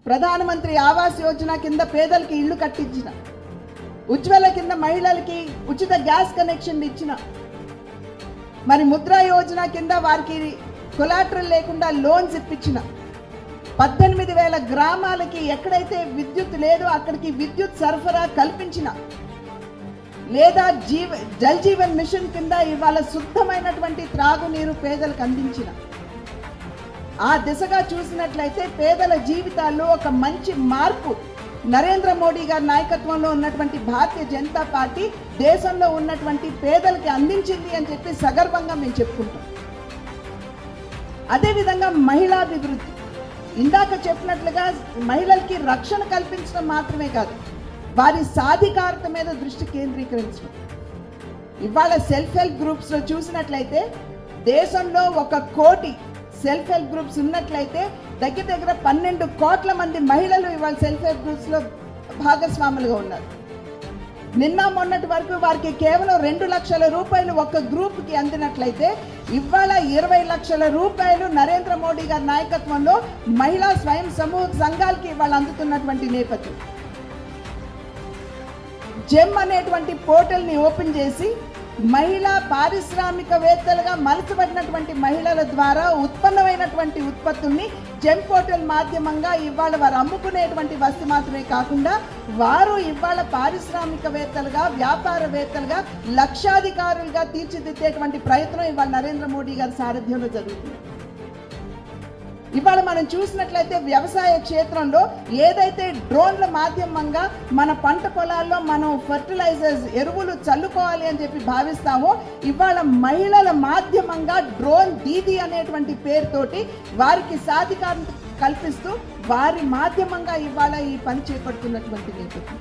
ప్రధానమంత్రి ఆవాస్ యోజన కింద పేదలకి ఇళ్లు కట్టించిన, ఉజ్వల కింద మహిళలకి ఉచిత గ్యాస్ కనెక్షన్ ఇచ్చిన, మరి ముద్రా యోజన కింద వారికి కొలాటరల్ లేకుండా లోన్స్ ఇప్పించిన, 18,000 గ్రామాలకి ఎక్కడైతే విద్యుత్ లేదో అక్కడికి విద్యుత్ సరఫరా కల్పించిన, లేదా జల్ జీవన్ మిషన్ కింద ఇవాళ శుద్ధమైనటువంటి త్రాగునీరు పేదలకు అందించిన, ఆ దిశగా చూసినట్లయితే పేదల జీవితాల్లో ఒక మంచి మార్పు నరేంద్ర మోడీ గారి నాయకత్వంలో ఉన్నటువంటి భారతీయ జనతా పార్టీ దేశంలో ఉన్నటువంటి పేదలకి అందించింది అని చెప్పి సగర్వంగా మేము చెప్పుకుంటాం. అదేవిధంగా మహిళాభివృద్ధి, ఇందాక చెప్పినట్లుగా మహిళలకి రక్షణ కల్పించడం మాత్రమే కాదు, వారి సాధికారత మీద దృష్టి కేంద్రీకరించడం. ఇవాళ సెల్ఫ్ హెల్ప్ గ్రూప్స్లో చూసినట్లయితే దేశంలో 1 కోటి సెల్ఫ్ హెల్ప్ గ్రూప్స్ ఉన్నట్లయితే దగ్గర 12 కోట్ల మంది మహిళలు ఇవాళ సెల్ఫ్ హెల్ప్ గ్రూప్స్లో భాగస్వాములుగా ఉన్నారు. నిన్న మొన్నటి వరకు వారికి కేవలం 2 లక్షల రూపాయలు ఒక గ్రూప్కి అందినట్లయితే ఇవాళ 20 లక్షల రూపాయలు నరేంద్ర మోడీ గారి నాయకత్వంలో మహిళా స్వయం సమూహ సంఘాలకి ఇవాళ అందుతున్నటువంటి నేపథ్యం. జెమ్ అనేటువంటి పోర్టల్ని ఓపెన్ చేసి మహిళా పారిశ్రామికవేత్తలుగా మలచబడినటువంటి మహిళల ద్వారా ఉత్పన్నమైనటువంటి ఉత్పత్తుల్ని జెమ్ పోర్టల్ మాధ్యమంగా ఇవాళ వారు అమ్ముకునేటువంటి వస్తు మాత్రమే కాకుండా వారు ఇవాళ పారిశ్రామికవేత్తలుగా వ్యాపారవేత్తలుగా లక్షాధికారులుగా తీర్చిదిద్దేటువంటి ప్రయత్నం ఇవాళ నరేంద్ర మోడీ గారి సారథ్యంలో జరుగుతుంది. ఇవాళ మనం చూసినట్లయితే వ్యవసాయ క్షేత్రంలో ఏదైతే డ్రోన్ల మాధ్యమంగా మన పంట పొలాల్లో మనం ఫర్టిలైజర్స్ ఎరువులు చల్లుకోవాలి అని చెప్పి భావిస్తామో ఇవాళ మహిళల మాధ్యమంగా డ్రోన్ దీదీ అనేటువంటి పేరుతోటి వారికి సాధికారత కల్పిస్తూ వారి మాధ్యమంగా ఇవాళ ఈ పని చేపడుతున్నటువంటి నేపథ్యం.